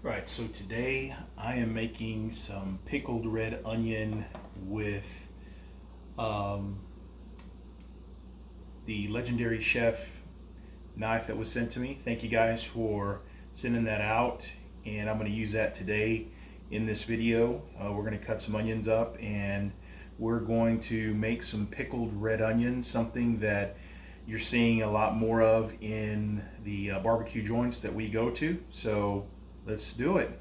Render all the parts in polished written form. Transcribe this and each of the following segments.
Right, so today I am making some pickled red onion with um, the legendary chef knife that was sent to me. Thank you guys for sending that out, and I'm going to use that today in this video. We're going to cut some onions up and we're going to make some pickled red onions, something that you're seeing a lot more of in the barbecue joints that we go to. So let's do it.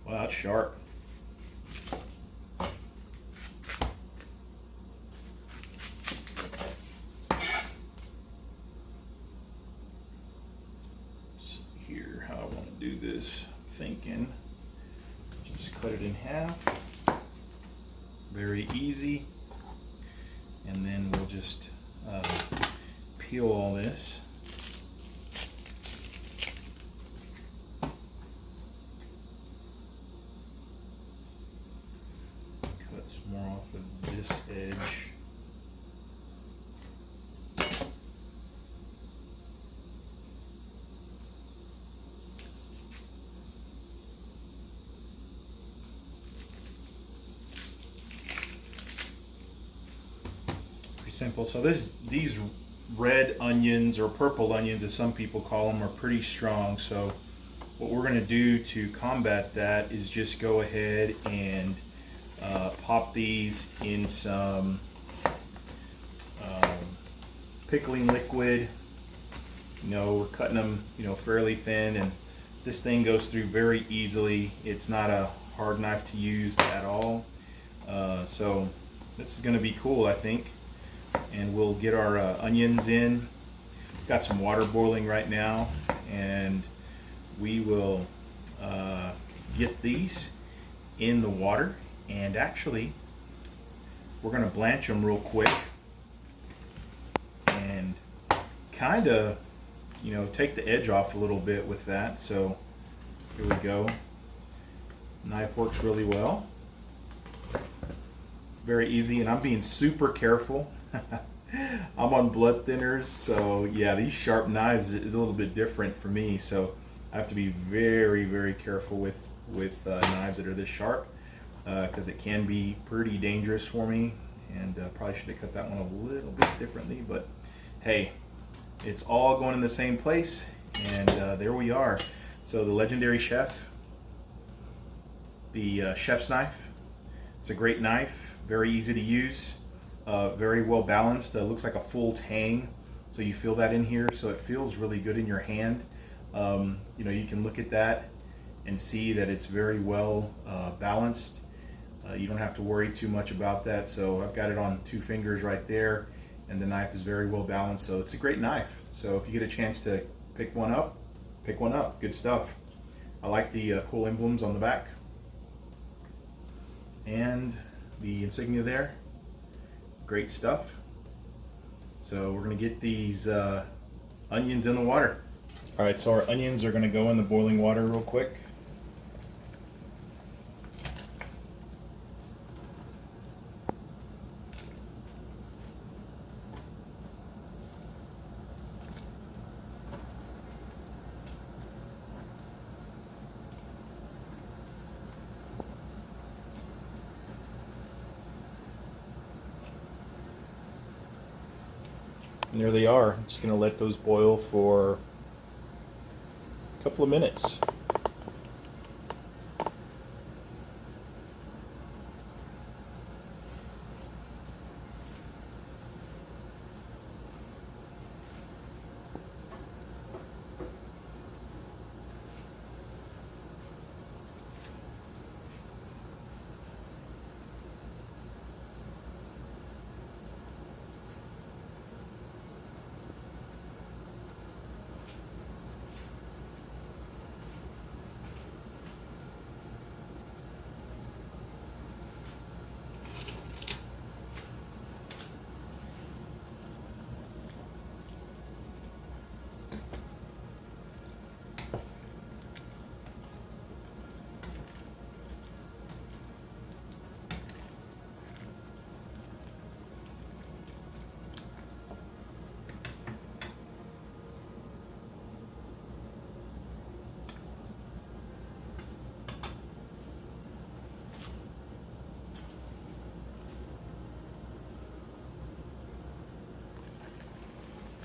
Wow, that's sharp. Let's see here how I want to do this. Thinking just cut it in half. Very easy. And then we'll just peel all this. Cut some more off of this edge. Pretty simple. So these red onions, or purple onions as some people call them, are pretty strong. So what we're going to do to combat that is just go ahead and pop these in some pickling liquid. We're cutting them, fairly thin, and this thing goes through very easily. It's not a hard knife to use at all. So this is going to be cool, I think. And we'll get our onions in. Got some water boiling right now, and we will get these in the water. And actually, we're going to blanch them real quick and kind of, take the edge off a little bit with that. So here we go. Knife works really well. Very easy, and I'm being super careful. I'm on blood thinners, so yeah, these sharp knives is a little bit different for me. So I have to be very, very careful with knives that are this sharp, because it can be pretty dangerous for me. And probably should have cut that one a little bit differently, but hey, it's all going in the same place, and there we are. So the legendary chef, the chef's knife. It's a great knife, very easy to use, very well balanced. Looks like a full tang, so you feel that in here, so it feels really good in your hand. You can look at that and see that it's very well balanced. You don't have to worry too much about that. So I've got it on 2 fingers right there, and the knife is very well balanced. So it's a great knife. So if you get a chance to pick one up, pick one up. Good stuff. I like the cool emblems on the back and the insignia there. Great stuff. So we're going to get these onions in the water. All right, so our onions are going to go in the boiling water real quick. And there they are. I'm just going to let those boil for a couple of minutes.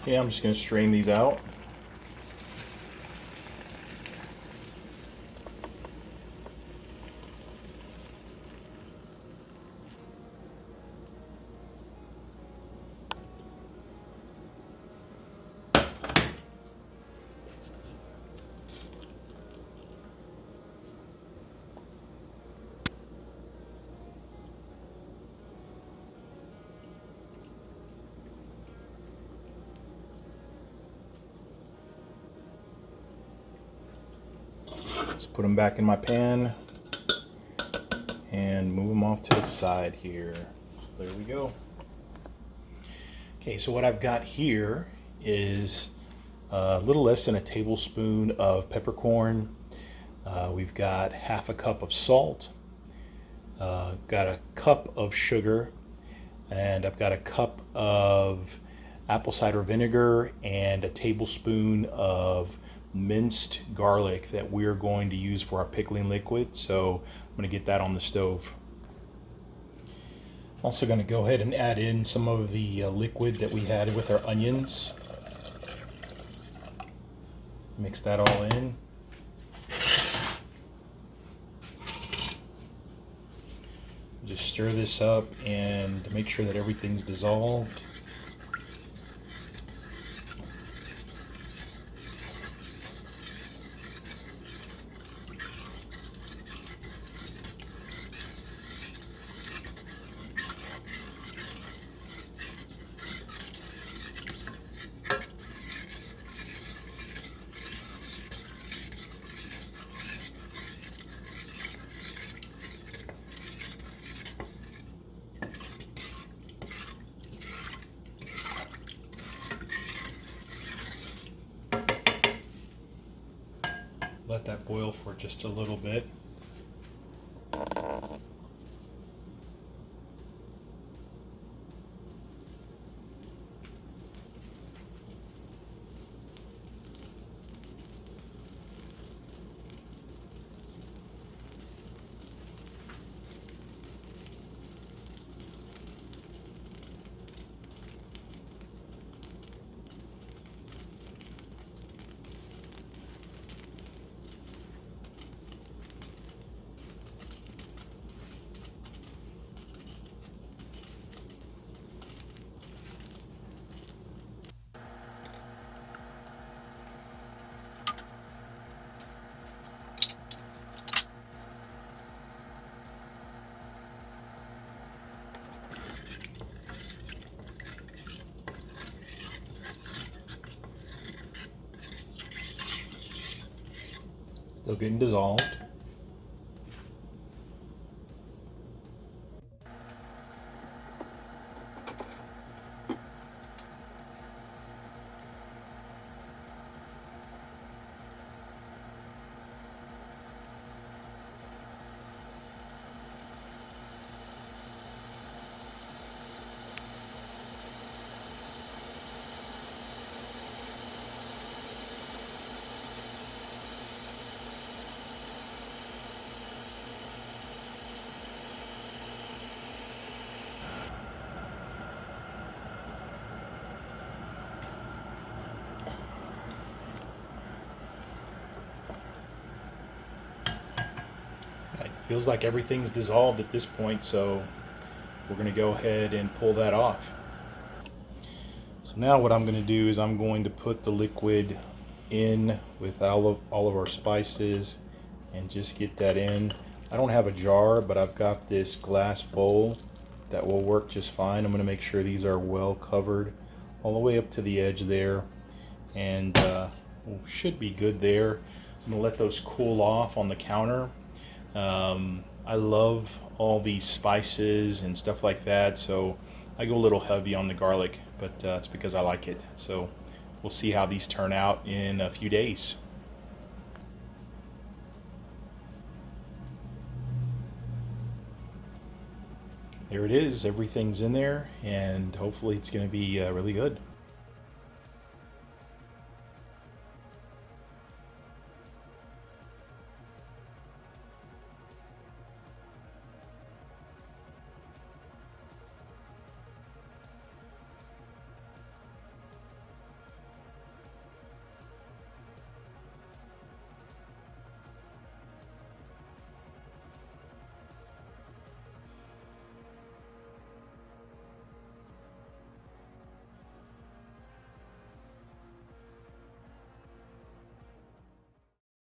Okay, I'm just going to strain these out. Just put them back in my pan and move them off to the side here. There we go. Okay, so what I've got here is a little less than a tablespoon of peppercorn. We've got half a cup of salt, got a cup of sugar, and I've got a cup of apple cider vinegar and a tablespoon of minced garlic that we're going to use for our pickling liquid. So I'm going to get that on the stove. Also going to go ahead and add in some of the liquid that we had with our onions. Mix that all in. Just stir this up and make sure that everything's dissolved. Let that boil for just a little bit. Still getting dissolved. It feels like everything's dissolved at this point, so we're going to go ahead and pull that off. So now what I'm going to do is I'm going to put the liquid in with all of our spices and just get that in. I don't have a jar, but I've got this glass bowl that will work just fine. I'm going to make sure these are well covered all the way up to the edge there, and should be good there. So I'm going to let those cool off on the counter. I love all these spices and stuff like that, so I go a little heavy on the garlic, but it's because I like it. So we'll see how these turn out in a few days. There it is, everything's in there, and hopefully it's going to be really good.